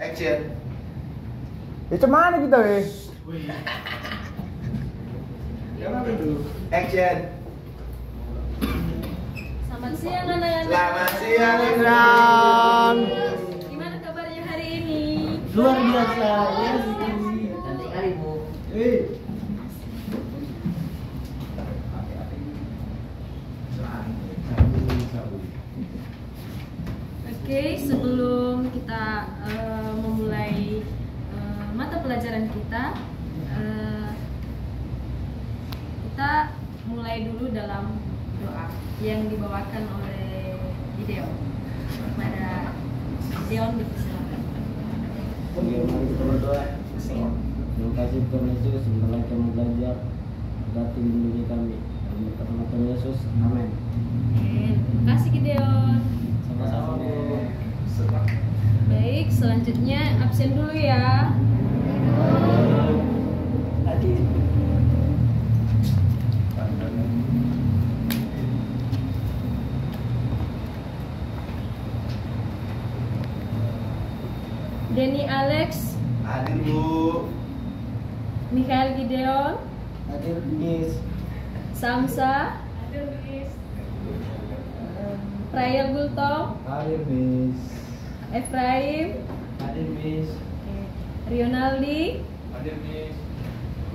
Action. Itu mana kita weh? Action. Selamat siang anak-anak. Selamat siang Siang. Gimana kabarnya hari ini? Luar biasa ya. Cantik kali Bu. Oke, sebelum kita memulai mata pelajaran kita, kita mulai dulu dalam doa yang dibawakan oleh Gideon. Pada Gideon dipersilakan. Oke, mari kita berdoa. Terima kasih Tuhan Yesus, sebentar kami belajar. Berkati lindungi kami. Dalam berkat nama Tuhan Yesus, amin. Terima kasih Gideon. Sama-sama Bu. Baik, selanjutnya absen dulu ya. Tadi. Denny Alex, Hadir Bu. Mikhail Gideon, Hadir Miss. Samsa, Praya Gultong, Hadir Miss. Efraim, Hadir Miss. Rionaldi, Hadir Miss.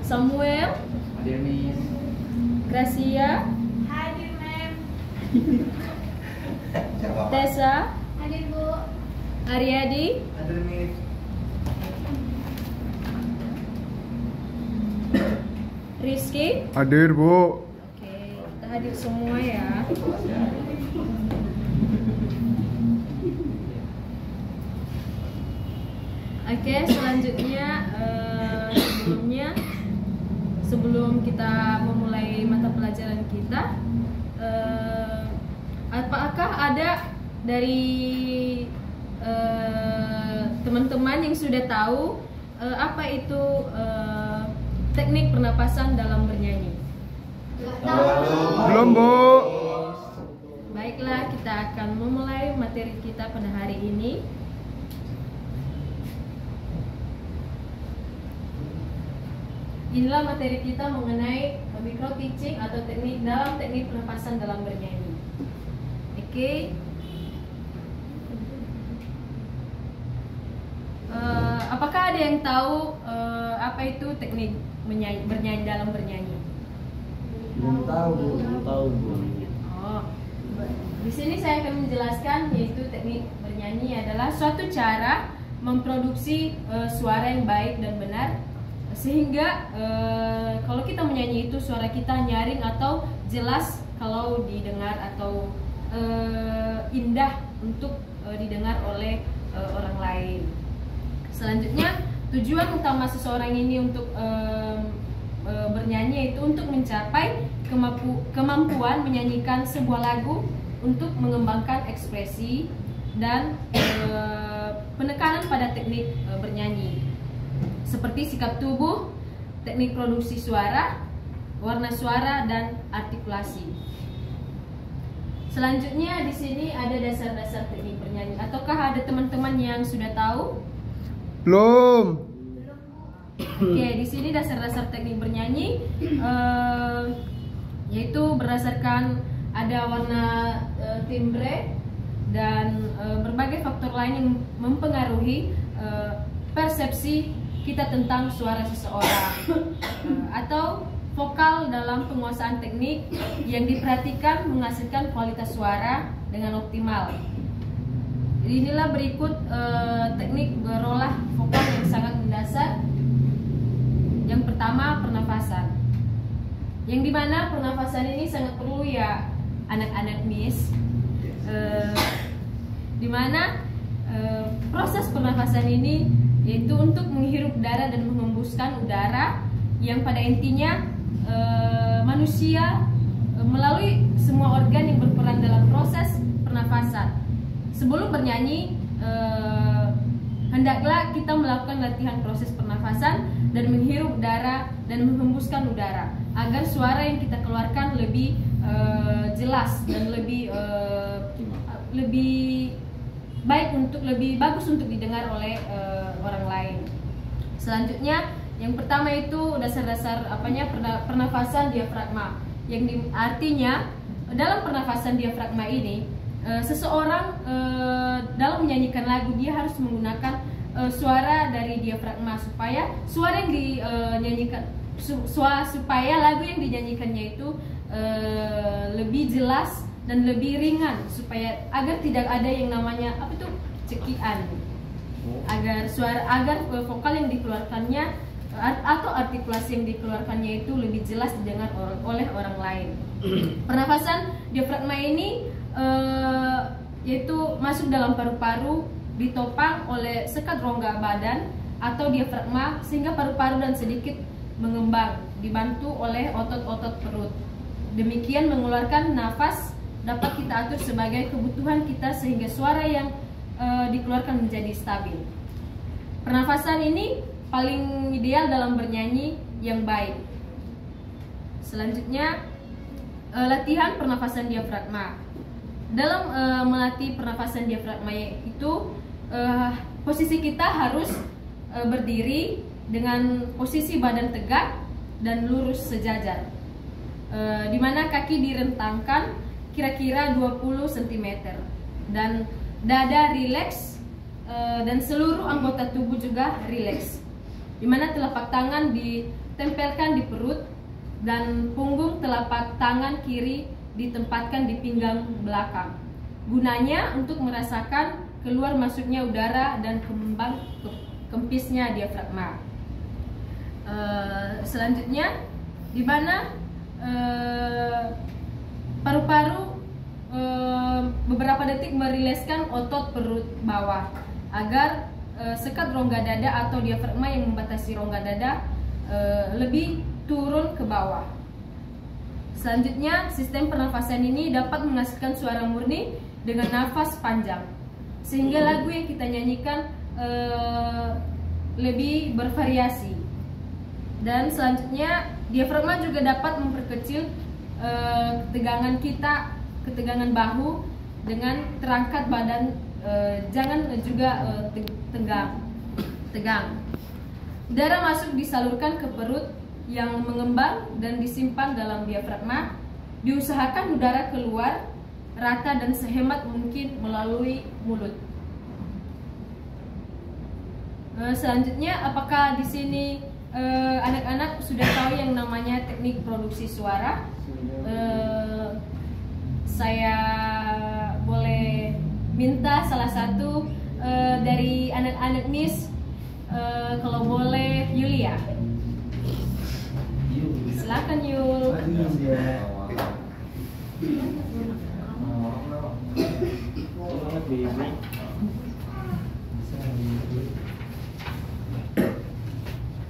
Samuel, Hadir Miss. Gracia, Hadir Mem. Jawab. Tessa, Hadir Bu. Aryadi, Hadir Miss. Rizky. Hadir Bu. Oke, kita hadir semua ya. Oke, selanjutnya sebelum kita memulai mata pelajaran kita, apakah ada dari teman-teman yang sudah tahu apa itu teknik pernapasan dalam bernyanyi? Belum Bu. Baiklah, kita akan memulai materi kita pada hari ini. Inilah materi kita mengenai micro teaching atau teknik pernapasan dalam bernyanyi. Oke. Apakah ada yang tahu apa itu teknik bernyanyi dalam bernyanyi? Belum tahu Bu. Belum tahu Bu. Oh, di sini saya akan menjelaskan, yaitu teknik bernyanyi adalah suatu cara memproduksi suara yang baik dan benar, sehingga kalau kita menyanyi itu suara kita nyaring atau jelas kalau didengar, atau indah untuk didengar oleh orang lain. Selanjutnya, tujuan utama seseorang ini untuk bernyanyi itu untuk mencapai kemampuan menyanyikan sebuah lagu, untuk mengembangkan ekspresi dan penekanan pada teknik bernyanyi, seperti sikap tubuh, teknik produksi suara, warna suara, dan artikulasi. Selanjutnya di sini ada dasar-dasar teknik bernyanyi. Ataukah ada teman-teman yang sudah tahu? Belum. Oke, di sini dasar-dasar teknik bernyanyi yaitu berdasarkan ada warna timbre dan berbagai faktor lain yang mempengaruhi persepsi kita tentang suara seseorang, atau vokal dalam penguasaan teknik yang diperhatikan menghasilkan kualitas suara dengan optimal. Inilah berikut teknik berolah vokal yang sangat mendasar. Yang pertama, pernafasan, yang dimana pernafasan ini sangat perlu ya anak-anak Miss, dimana proses pernafasan ini yaitu untuk menghirup udara dan menghembuskan udara, yang pada intinya manusia melalui semua organ yang berperan dalam proses pernafasan. Sebelum bernyanyi, hendaklah kita melakukan latihan proses pernafasan dan menghirup udara dan menghembuskan udara, agar suara yang kita keluarkan lebih jelas dan lebih baik, lebih bagus untuk didengar oleh Selanjutnya, yang pertama itu dasar-dasar pernafasan diafragma. Yang artinya dalam pernafasan diafragma ini seseorang dalam menyanyikan lagu dia harus menggunakan suara dari diafragma supaya suara yang dinyanyikan supaya lagu yang dinyanyikannya itu lebih jelas dan lebih ringan, supaya agar tidak ada yang namanya cekian, agar vokal yang dikeluarkannya atau artikulasi yang dikeluarkannya itu lebih jelas didengar oleh orang lain. Pernafasan diafragma ini yaitu masuk dalam paru-paru, ditopang oleh sekat rongga badan atau diafragma sehingga paru-paru dan sedikit mengembang, dibantu oleh otot-otot perut. Demikian mengeluarkan nafas dapat kita atur sebagai kebutuhan kita sehingga suara yang dikeluarkan menjadi stabil. Pernafasan ini paling ideal dalam bernyanyi yang baik. Selanjutnya, latihan pernafasan diafragma. Dalam melatih pernafasan diafragma itu posisi kita harus berdiri dengan posisi badan tegak dan lurus sejajar, di mana kaki direntangkan kira-kira 20 cm dan dada rileks dan seluruh anggota tubuh juga rileks, di mana telapak tangan ditempelkan di perut dan punggung telapak tangan kiri ditempatkan di pinggang belakang. Gunanya untuk merasakan keluar masuknya udara dan kembang kempisnya diafragma. Selanjutnya, di mana paru-paru beberapa detik merileskan otot perut bawah agar sekat rongga dada atau diafragma yang membatasi rongga dada lebih turun ke bawah. Selanjutnya, sistem pernafasan ini dapat menghasilkan suara murni dengan nafas panjang, sehingga lagu yang kita nyanyikan lebih bervariasi. Dan selanjutnya, diafragma juga dapat memperkecil ketegangan bahu dengan terangkat badan, jangan juga tegang. Udara masuk disalurkan ke perut yang mengembang dan disimpan dalam diafragma. Diusahakan udara keluar rata dan sehemat mungkin melalui mulut. Selanjutnya, apakah di sini anak-anak sudah tahu yang namanya teknik produksi suara? Saya boleh minta salah satu dari anak-anak Miss, kalau boleh Yulia. Silakan Yul.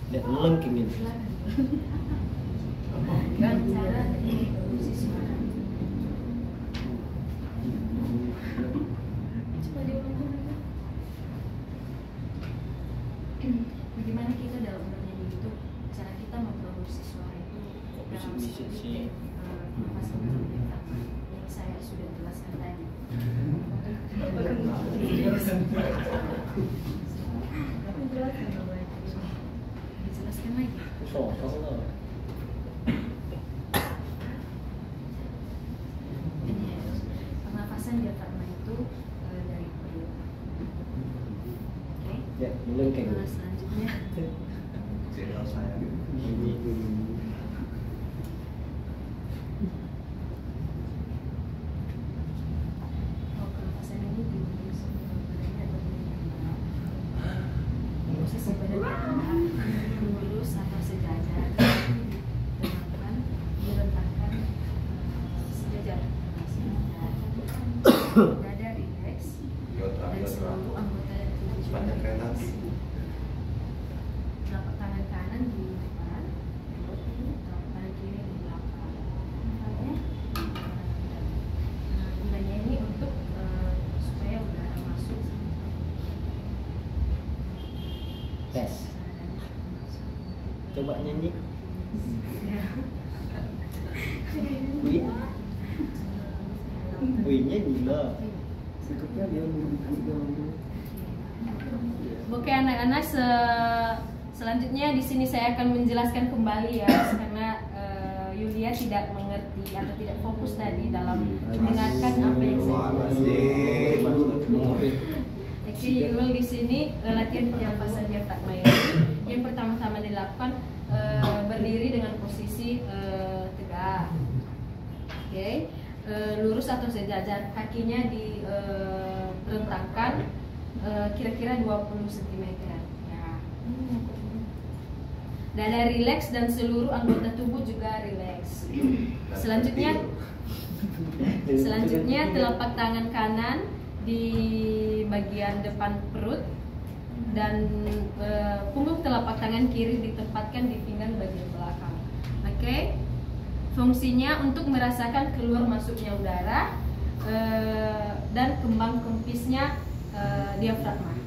Lihat lengkingin. Kan cara produksi suara. Coba diulang dulu. Bagaimana kita dalam bernyanyi itu, cara kita memproduksi suara itu dalam seperti pernafasan diafragma yang saya sudah jelaskan tadi. Dijelaskan lagi. Pernafasan diafragma itu dari perut. Oke. Ya, melengking. Selanjutnya, Channel saya. pernafasan ini diurus badannya atau posisi badannya lurus atau sejajar, direntangkan sejajar, dada rileks dan seluruh anggota tubuh Sepanjang kereta api. telapak tangan kanan di depan, telapak tangan kiri di belakang. Gunanya ini untuk supaya udara masuk. Tes. Coba nyanyi. Wih. Wih, nyanyi lah. Oke anak-anak, Selanjutnya di sini saya akan menjelaskan kembali ya, karena Yulia tidak mengerti atau tidak fokus tadi dalam mendengarkan apa yang saya Oke, Yul di sini latihan pernapasan diafragma ini. Yang pertama-tama dilakukan berdiri dengan posisi tegak. Oke, lurus atau sejajar, kakinya direntangkan kira-kira 20 cm. Ya. Dada rileks dan seluruh anggota tubuh juga rileks. Selanjutnya telapak tangan kanan di bagian depan perut dan punggung telapak tangan kiri ditempatkan di pinggang bagian belakang. Oke. Fungsinya untuk merasakan keluar masuknya udara dan kembang kempisnya diafragma.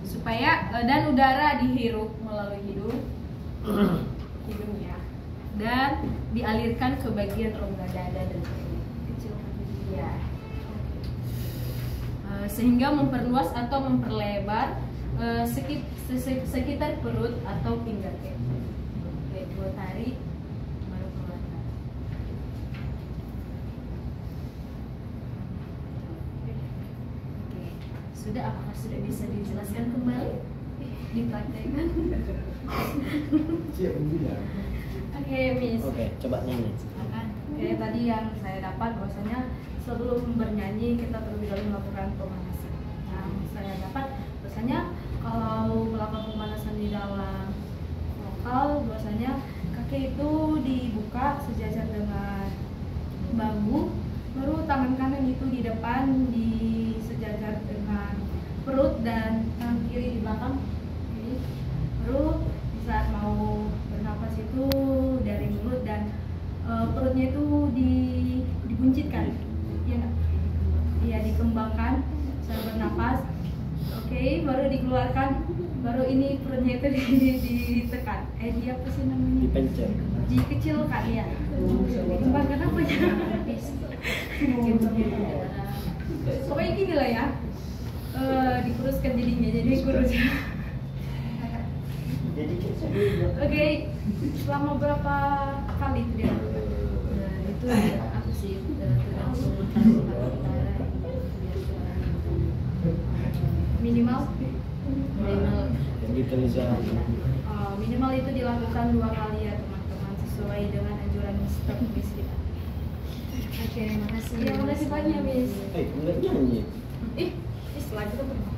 Supaya dan udara dihirup melalui hidungnya dan dialirkan ke bagian rongga dada dan perut kecil ya. Sehingga memperluas atau memperlebar sekitar perut atau pinggang. Oke, dua tarik baru keluarkan. Oke, sudah, apakah sudah bisa dijelaskan kembali? Dipraktekkan. Siap bilang. Oke, Miss. Oke, coba nyanyi. Oke, tadi yang saya dapat bahwasanya sebelum bernyanyi kita terlebih dahulu melakukan pemanasan. Nah, saya dapat bahwasanya kalau melakukan pemanasan di dalam vokal, bahwasanya kaki itu dibuka sejajar dengan bahu, baru tangan kanan itu di depan sejajar dengan perut dan tangan kiri di belakang. Oke. Baru saat mau bernapas itu dari mulut dan perutnya itu dibuncitkan, ya nggak? Iya, dikembangkan saat bernapas. Oke, baru dikeluarkan, baru ini perutnya itu ditekan. Dia apa sih namanya? Dipencet. Dikecilkan ya. Dikembangkan apa ya? Pokoknya gini lah ya. Dikuruskan jadinya, jadi kurus ya. Jadi Oke, selama berapa kali itu dia? Itu apa sih, tergantung antara Minimal gitu Liza. minimal itu dilakukan 2 kali ya teman-teman, sesuai dengan anjuran Mr. Miss kita. Oke, makasih. Ya, makasih banyak Miss. Enggak nyanyi. Setelah itu pernah.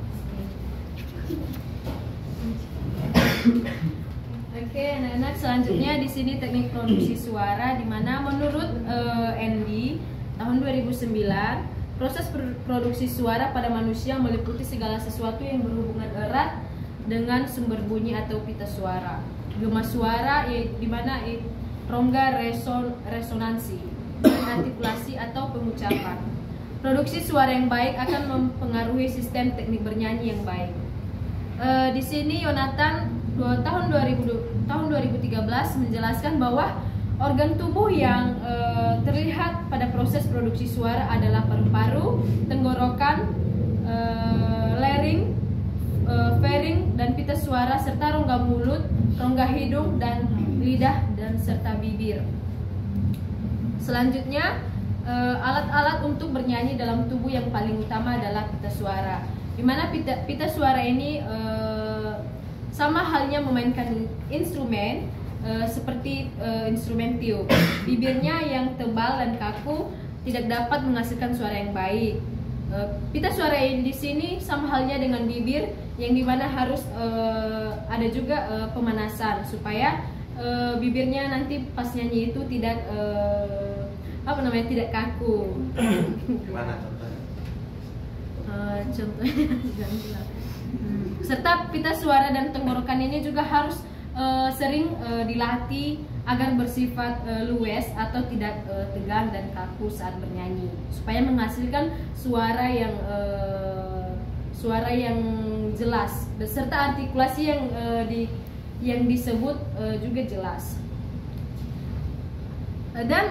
Oke, anak-anak, selanjutnya di sini teknik produksi suara, di mana menurut Andy tahun 2009 proses produksi suara pada manusia meliputi segala sesuatu yang berhubungan erat dengan sumber bunyi atau pita suara, gema suara, di mana rongga resonansi, dan artikulasi atau pengucapan. Produksi suara yang baik akan mempengaruhi sistem teknik bernyanyi yang baik. Di sini Yonatan tahun 2013 menjelaskan bahwa organ tubuh yang terlihat pada proses produksi suara adalah paru-paru, tenggorokan, larynx, pharynx dan pita suara, serta rongga mulut, rongga hidung dan lidah, dan serta bibir. Selanjutnya, alat-alat untuk bernyanyi dalam tubuh yang paling utama adalah pita suara, di mana pita suara ini sama halnya memainkan instrumen seperti instrumen tiup. Bibirnya yang tebal dan kaku tidak dapat menghasilkan suara yang baik. Pita suara di sini sama halnya dengan bibir, yang dimana harus ada juga pemanasan supaya bibirnya nanti pas nyanyi itu tidak tidak kaku. Gimana contohnya? Contohnya serta pita suara dan tenggorokan ini juga harus sering dilatih agar bersifat luwes atau tidak tegang dan kaku saat bernyanyi, supaya menghasilkan suara yang jelas, beserta artikulasi yang disebut juga jelas. Dan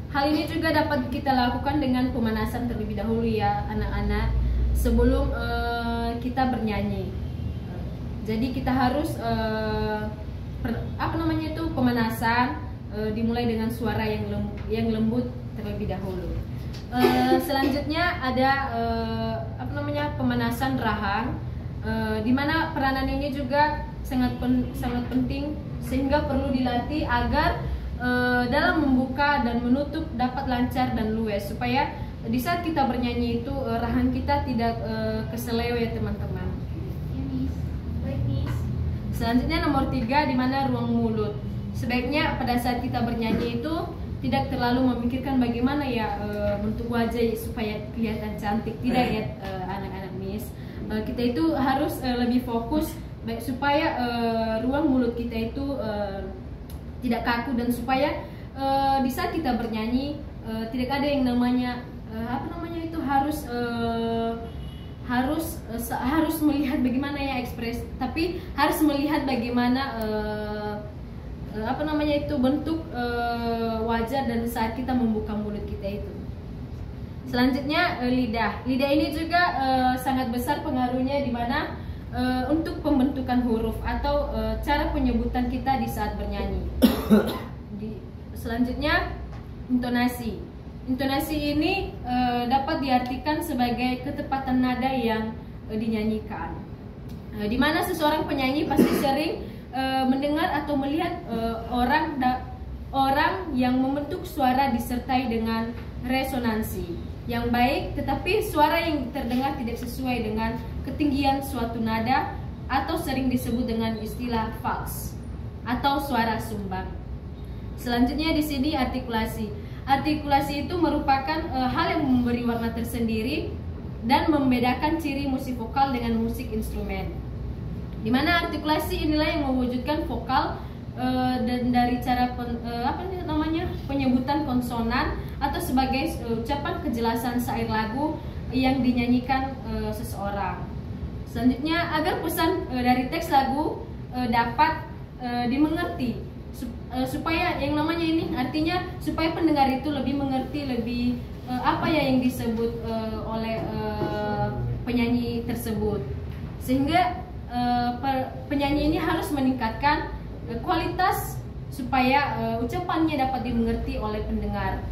hal ini juga dapat kita lakukan dengan pemanasan terlebih dahulu ya anak-anak, sebelum kita bernyanyi. Jadi kita harus pemanasan dimulai dengan suara yang lembut terlebih dahulu. Selanjutnya ada pemanasan rahang, di mana peranan ini juga sangat penting sehingga perlu dilatih agar dalam membuka dan menutup dapat lancar dan luwes, supaya di saat kita bernyanyi itu rahang kita tidak keselewe teman-teman. Selanjutnya nomor 3, di mana ruang mulut. Sebaiknya pada saat kita bernyanyi itu tidak terlalu memikirkan bagaimana ya bentuk wajah supaya kelihatan cantik, tidak ya anak-anak Miss. Kita itu harus lebih fokus supaya ruang mulut kita itu tidak kaku, dan supaya di saat kita bernyanyi tidak ada yang namanya harus melihat bagaimana ya ekspres, tapi harus melihat bagaimana bentuk wajah dan saat kita membuka mulut kita itu. Selanjutnya lidah. Lidah ini juga sangat besar pengaruhnya, di mana untuk pembentukan huruf atau cara penyebutan kita di saat bernyanyi. Selanjutnya intonasi. Intonasi ini dapat diartikan sebagai ketepatan nada yang dinyanyikan. Di mana seseorang penyanyi pasti sering mendengar atau melihat orang yang membentuk suara disertai dengan resonansi yang baik, tetapi suara yang terdengar tidak sesuai dengan ketinggian suatu nada, atau sering disebut dengan istilah fals atau suara sumbang. Selanjutnya di sini artikulasi. Artikulasi itu merupakan hal yang memberi warna tersendiri dan membedakan ciri musik vokal dengan musik instrumen. Di mana artikulasi inilah yang mewujudkan vokal dan dari cara penyebutan konsonan atau sebagai ucapan kejelasan syair lagu yang dinyanyikan seseorang. Selanjutnya, agar pesan dari teks lagu dapat dimengerti, supaya yang namanya ini artinya supaya pendengar itu lebih mengerti apa ya yang disebut oleh penyanyi tersebut, sehingga penyanyi ini harus meningkatkan kualitas supaya ucapannya dapat dimengerti oleh pendengar.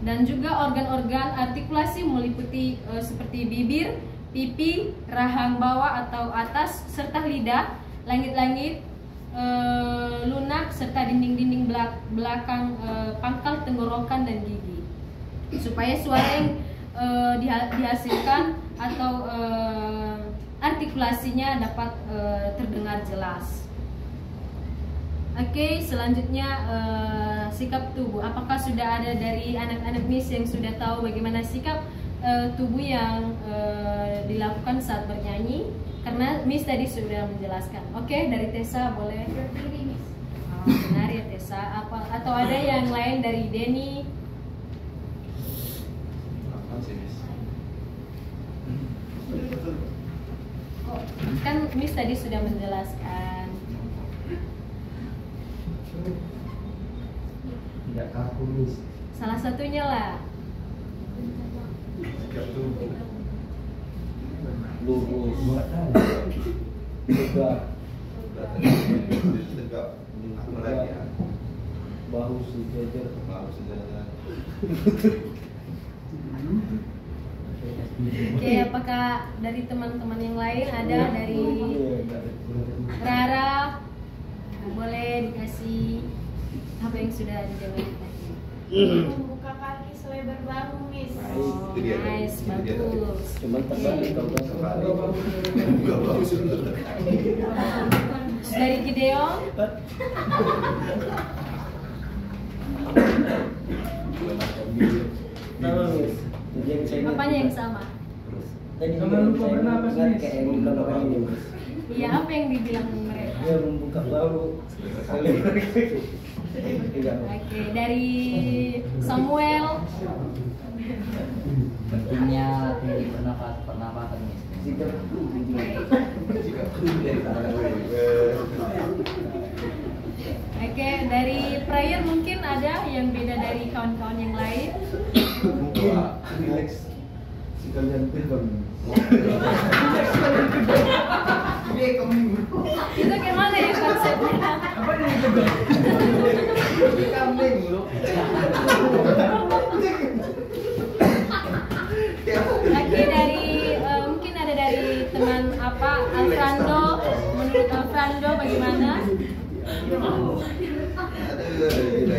Dan juga organ-organ artikulasi meliputi seperti bibir, pipi, rahang bawah atau atas, serta lidah, langit-langit, lunak, serta dinding-dinding belakang pangkal tenggorokan dan gigi, supaya suara yang dihasilkan atau artikulasinya dapat terdengar jelas. Oke, selanjutnya sikap tubuh. Apakah sudah ada dari anak-anak Miss yang sudah tahu bagaimana sikap tubuh yang dilakukan saat bernyanyi? Karena Miss tadi sudah menjelaskan. Oke, dari Tessa boleh. Oh, benar ya Tessa. Atau ada yang lain dari Denny? Kan Miss tadi sudah menjelaskan. Tidak kaku, Miss. Salah satunya lah. Lurus, tegak, bahu sejajar. Oke, apakah dari teman-teman yang lain ada dari Rara? Boleh dikasih apa yang sudah didengar tadi? Membuka kaki selebar bahu, Miss. Oh, nice, bagus. Cuman terbalik kalau Enggak bagus sebenarnya. Dari Gideon? Apanya yang sama? Tadi Jangan lupa bernapas, Miss. kayak yang bilang orang ini, Miss. Iya, apa yang dibilang mereka? Dia membuka bahu. Oke, dari Samuel. Pentingnya tinggi pernapasan Miss. Sikap Oke, dari Prayer mungkin ada yang beda dari kawan-kawan yang lain. Relax. Sekalian film. Kambing lu. Oke, dari mungkin ada dari teman apa Alfrando. Menurut Alfrando bagaimana? Aduh, gila.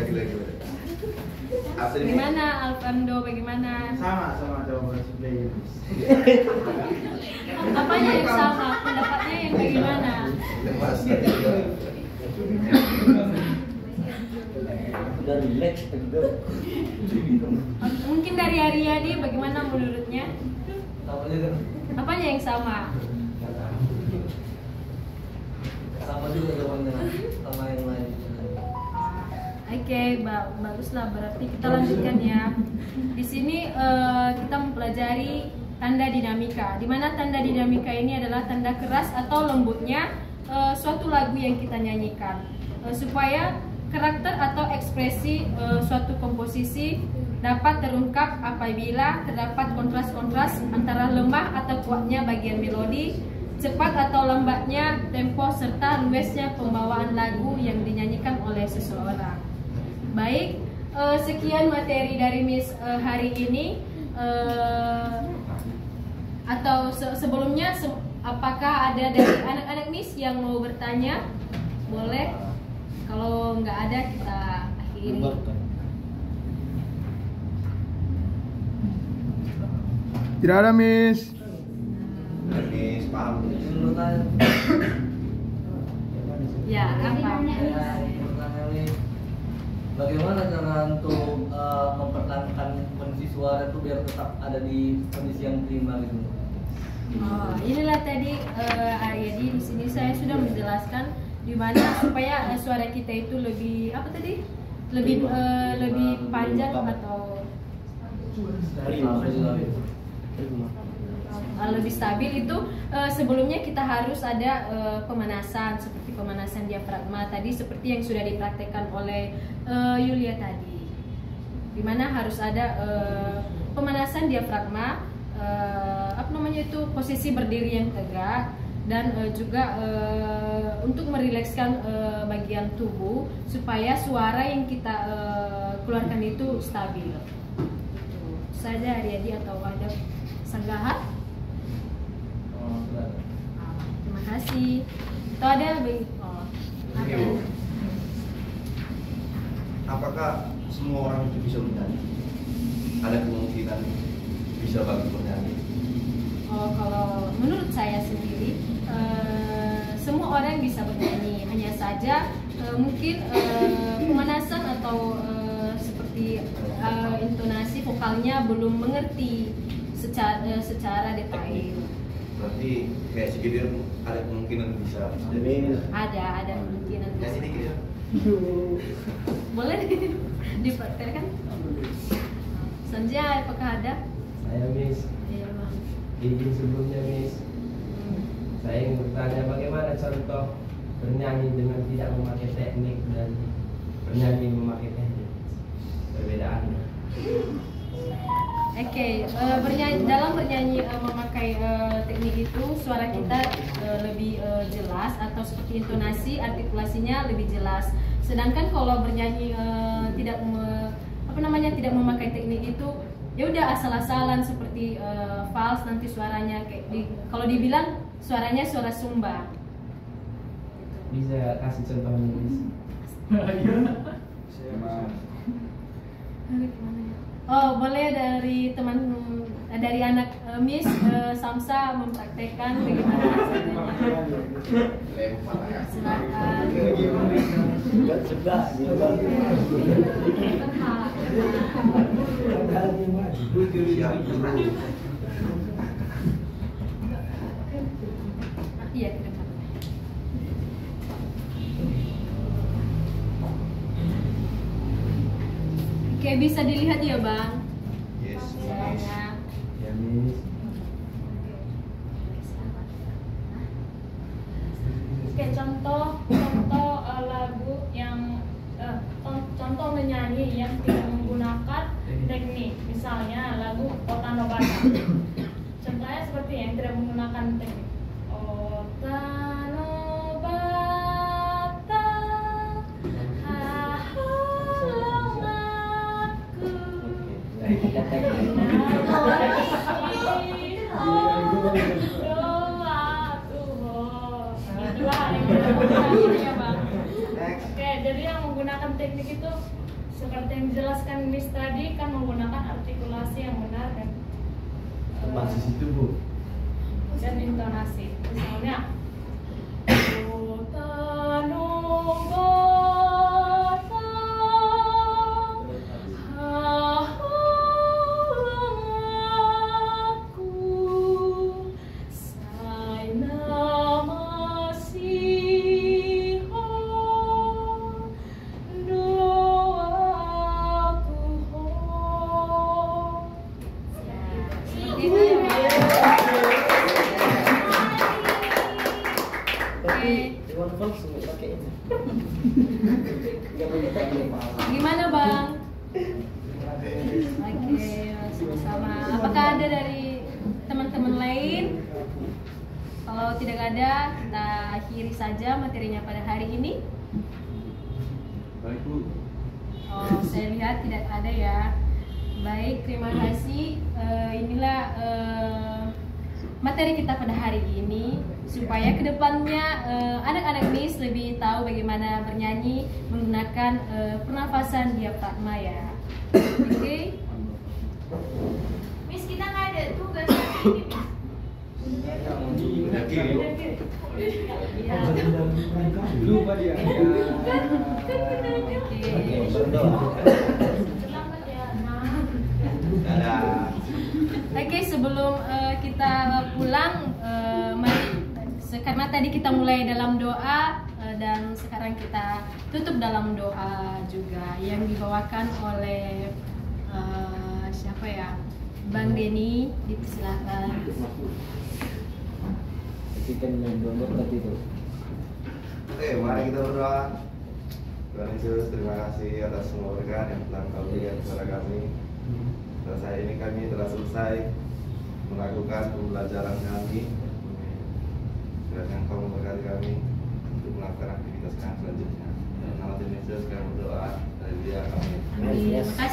Gimana Alfrando bagaimana? Sama jawaban sebelah. Apanya yang sama? Pendapatnya yang bagaimana? Lepas. Udah relax tegang. Mungkin dari Aryadi bagaimana menurutnya? Apanya yang sama? Sama juga jawabannya sama yang lain. Oke, baguslah, berarti kita lanjutkan ya. Di sini kita mempelajari tanda dinamika. Di mana tanda dinamika ini adalah tanda keras atau lembutnya suatu lagu yang kita nyanyikan, supaya karakter atau ekspresi suatu komposisi dapat terungkap apabila terdapat kontras-kontras antara lemah atau kuatnya bagian melodi, cepat atau lambatnya tempo, serta luasnya pembawaan lagu yang dinyanyikan oleh seseorang. Baik, sekian materi dari Miss hari ini. Atau sebelumnya, apakah ada dari anak-anak Miss yang mau bertanya? Boleh. Kalau nggak ada, kita akhiri. Tidak ada, Miss. Miss, paham. Ya, apa? Bagaimana cara untuk mempertahankan kondisi suara itu biar tetap ada di kondisi yang prima gitu? Oh, inilah tadi Aryadi, di sini saya sudah menjelaskan di mana supaya suara kita itu lebih apa tadi? Lebih panjang atau lebih stabil itu sebelumnya kita harus ada pemanasan, seperti pemanasan diafragma tadi, seperti yang sudah dipraktekkan oleh Yulia tadi, dimana harus ada pemanasan diafragma, apa namanya itu, posisi berdiri yang tegak, dan juga untuk merilekskan bagian tubuh supaya suara yang kita keluarkan itu stabil. Itu saja Aryadi, atau ada sanggahan? Terima kasih. Itu ada ada. Apakah semua orang itu bisa bernyanyi? Ada kemungkinan bisa bagus bernyanyi? Kalau menurut saya sendiri, semua orang bisa bernyanyi. Hanya saja mungkin pemanasan atau seperti intonasi vokalnya belum mengerti secara detail. Berarti kayak segidir ada kemungkinan bisa. Ada kemungkinan Ya bisa. sini ya. Boleh dipraktekkan? Sanjay, apakah ada? Saya Miss, Iya bang. izin sebelumnya Miss, saya ingin bertanya bagaimana contoh bernyanyi dengan tidak memakai teknik dan bernyanyi memakai teknik, perbedaannya. Oke, dalam bernyanyi memakai teknik itu suara kita lebih jelas, atau seperti intonasi, artikulasinya lebih jelas. Sedangkan kalau bernyanyi tidak memakai teknik itu, ya udah asal-asalan seperti vals, nanti suaranya kayak kalau dibilang suaranya suara sumba. Bisa kasih contohnya Miss? Oh, boleh dari anak Miss Samsa mempraktekkan bagaimana rasanya. Silakan. Iya, ke depan. Oke, bisa dilihat ya bang. Yes. Suaranya. Ya Miss. Oke, contoh lagu yang contoh menyanyi yang tidak menggunakan teknik, misalnya lagu Otanobata. Contohnya seperti yang tidak menggunakan teknik. Otanobata Oke, jadi yang menggunakan teknik itu seperti yang dijelaskan Miss tadi kan menggunakan artikulasi yang benar dan Basis itu Bu. dan intonasi. Misalnya Gimana Bang? Oke, sama-sama. Apakah ada dari teman-teman lain? Kalau tidak ada, kita akhiri saja materinya pada hari ini. Baik Bu. Oh, saya lihat tidak ada ya. Baik, terima kasih. Inilah materi kita pada hari ini, supaya kedepannya anak-anak MIS lebih tahu bagaimana bernyanyi menggunakan pernafasan diafragma ya. Oke. Miss, kita nggak ada tugas hari ini, Miss. Lupa dia. Selamat ya, Nah. Dadah. Oke, sebelum kita pulang, karena tadi kita mulai dalam doa dan sekarang kita tutup dalam doa juga yang dibawakan oleh siapa ya? Bang Denny, dipersilakan. Oke, mari kita berdoa. Tuhan Yesus, terima kasih atas semua berkat yang telah Kau berikan kepada kami. Pada saat ini kami telah selesai melakukan pembelajaran kami. Dan Kau memberkati kami untuk melakukan aktivitas kami selanjutnya. Dalam nama Tuhan Yesus kami berdoa. Haleluya. Amin. Terima kasih.